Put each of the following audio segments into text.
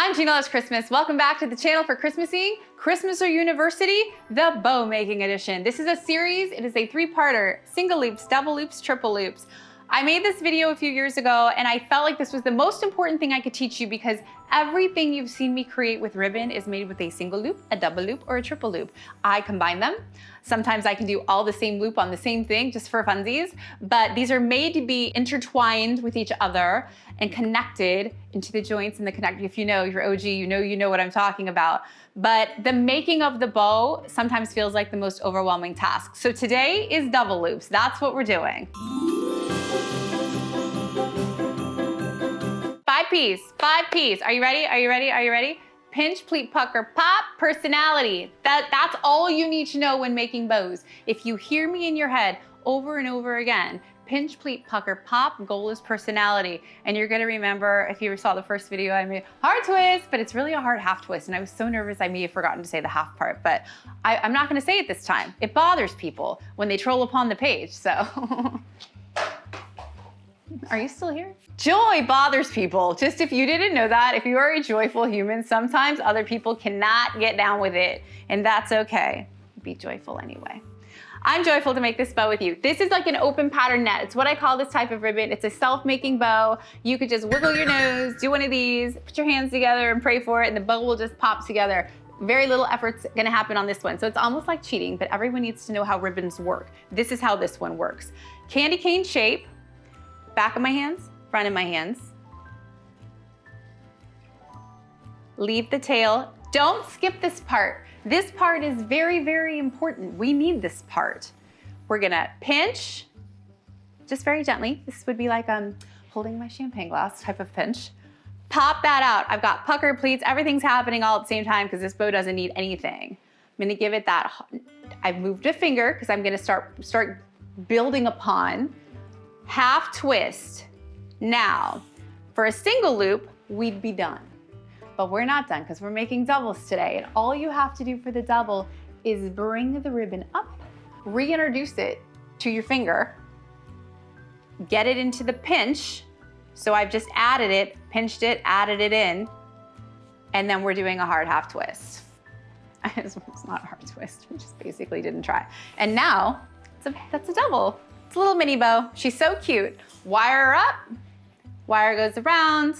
I'm Jingle Loves Christmas. Welcome back to the channel for Christmassy, Christmas or University, the Bow Making Edition. This is a series, it is a three-parter, single loops, double loops, triple loops. I made this video a few years ago and I felt like this was the most important thing I could teach you because everything you've seen me create with ribbon is made with a single loop, a double loop, or a triple loop. I combine them. Sometimes I can do all the same loop on the same thing just for funsies, but these are made to be intertwined with each other and connected into the joints and the connect. If you know, you're OG, you know what I'm talking about. But the making of the bow sometimes feels like the most overwhelming task. So today is double loops. That's what we're doing. Five piece. Are you ready? Are you ready? Are you ready? Pinch, pleat, pucker, pop, personality. That's all you need to know when making bows. If you hear me in your head over and over again, pinch, pleat, pucker, pop, goal is personality. And you're gonna remember, if you saw the first video I made, hard twist, but it's really a hard half twist. And I was so nervous I may have forgotten to say the half part, but I'm not gonna say it this time. It bothers people when they troll upon the page, so. Are you still here? Joy bothers people. Just if you didn't know that, if you are a joyful human, sometimes other people cannot get down with it, and that's okay. Be joyful anyway. I'm joyful to make this bow with you. This is like an open pattern net. It's what I call this type of ribbon. It's a self-making bow. You could just wiggle your nose, do one of these, put your hands together and pray for it, and the bow will just pop together. Very little effort's gonna happen on this one. So it's almost like cheating, but everyone needs to know how ribbons work. This is how this one works. Candy cane shape, back of my hands, front of my hands. Leave the tail. Don't skip this part. This part is very, very important. We need this part. We're gonna pinch, just very gently. This would be like holding my champagne glass type of pinch. Pop that out. I've got pucker, pleats, everything's happening all at the same time because this bow doesn't need anything. I'm gonna give it that, I've moved a finger because I'm gonna start building upon. Half twist. Now, for a single loop, we'd be done. But we're not done because we're making doubles today. And all you have to do for the double is bring the ribbon up, reintroduce it to your finger, get it into the pinch. So I've just added it, pinched it, added it in, and then we're doing a hard half twist. It's not a hard twist, we just basically didn't try. And now, that's a double. It's a little mini bow. She's so cute. Wire her up, wire goes around.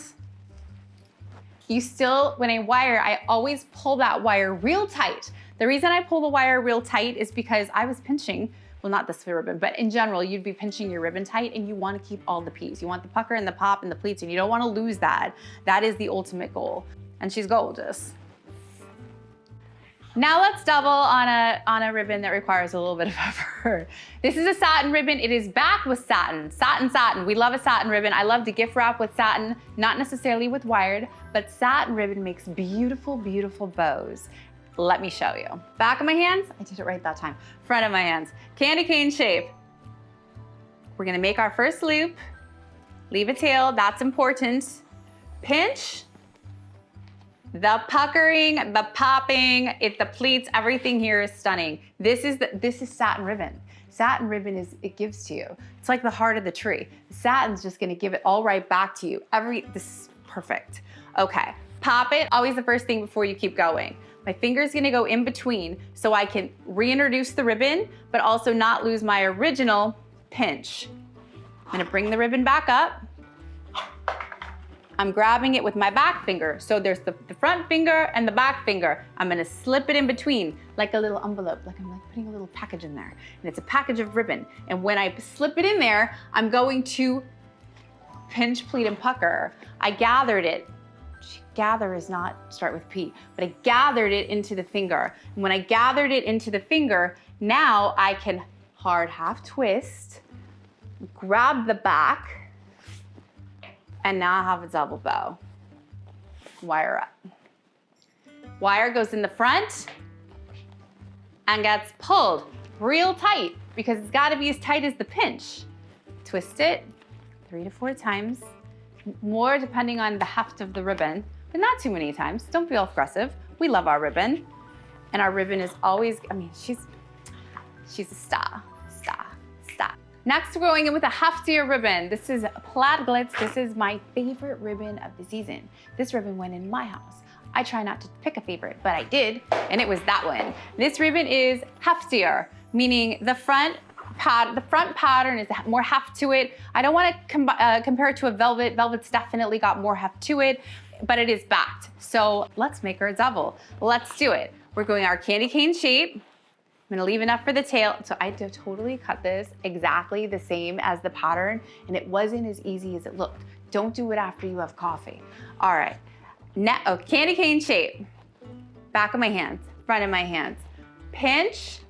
You still, when I wire, I always pull that wire real tight. The reason I pull the wire real tight is because I was pinching, well, not this ribbon, but in general, you'd be pinching your ribbon tight and you want to keep all the P's. You want the pucker and the pop and the pleats and you don't want to lose that. That is the ultimate goal. And she's gorgeous. Now let's double on a ribbon that requires a little bit of effort. This is a satin ribbon. It is backed with satin. Satin. We love a satin ribbon. I love to gift wrap with satin, not necessarily with wired, but satin ribbon makes beautiful, beautiful bows. Let me show you. Back of my hands, I did it right that time. Front of my hands, candy cane shape. We're gonna make our first loop, leave a tail, that's important. Pinch. The puckering, the popping, the pleats, everything here is stunning. This is satin ribbon. Satin ribbon it gives to you. It's like the heart of the tree. Satin's just gonna give it all right back to you. This is perfect. Okay, pop it, always the first thing before you keep going. My finger's gonna go in between so I can reintroduce the ribbon, but also not lose my original pinch. I'm gonna bring the ribbon back up. I'm grabbing it with my back finger. So there's the front finger and the back finger. I'm gonna slip it in between like a little envelope, like I'm putting a little package in there. And it's a package of ribbon. And when I slip it in there, I'm going to pinch, pleat, and pucker. I gathered it. Gather is not start with P, but I gathered it into the finger. And when I gathered it into the finger, now I can hard half twist, grab the back, and now I have a double bow. Wire up. Wire goes in the front and gets pulled real tight because it's gotta be as tight as the pinch. Twist it 3 to 4 times, more depending on the heft of the ribbon, but not too many times. Don't feel aggressive. We love our ribbon. And our ribbon is always, I mean, she's a star. Next, we're going in with a heftier ribbon. This is Plaid Glitz. This is my favorite ribbon of the season. This ribbon went in my house. I try not to pick a favorite, but I did, and it was that one. This ribbon is heftier, meaning the front pattern is more heft to it. I don't want to compare it to a velvet. Velvet's definitely got more heft to it, but it is backed. So let's make her a double. Let's do it. We're going our candy cane shape. I'm gonna leave enough for the tail. So I totally cut this exactly the same as the pattern, and it wasn't as easy as it looked. Don't do it after you have coffee. All right, candy cane shape. Back of my hands, front of my hands. Pinch.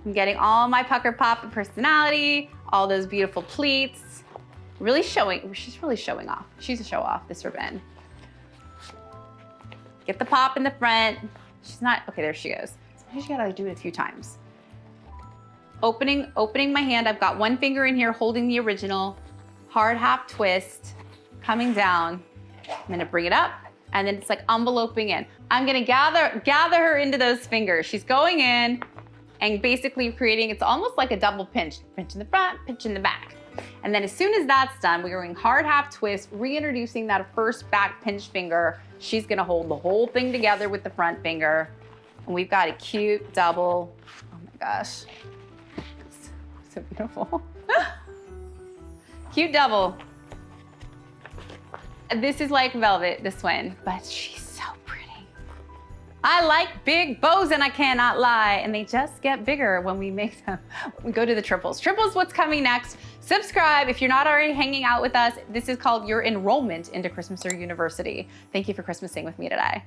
I'm getting all my pucker pop personality, all those beautiful pleats. Really showing, she's really showing off. She's a show off, this ribbon. Get the pop in the front. She's not, okay, there she goes. Sometimes you gotta do it a few times. Opening my hand, I've got one finger in here holding the original, hard half twist, coming down. I'm gonna bring it up, and then it's like enveloping in. I'm gonna gather her into those fingers. She's going in, and basically creating, it's almost like a double pinch. Pinch in the front, pinch in the back. And then as soon as that's done, we're going hard half twist, reintroducing that first back pinch finger. She's gonna hold the whole thing together with the front finger. And we've got a cute double. Oh my gosh, so beautiful. Cute double. This is like velvet, this one, but she's so pretty. I like big bows, and I cannot lie. And they just get bigger when we make them. We go to the triples. Triples, what's coming next? Subscribe if you're not already hanging out with us. This is called your enrollment into Christmaser University. Thank you for Christmasing with me today.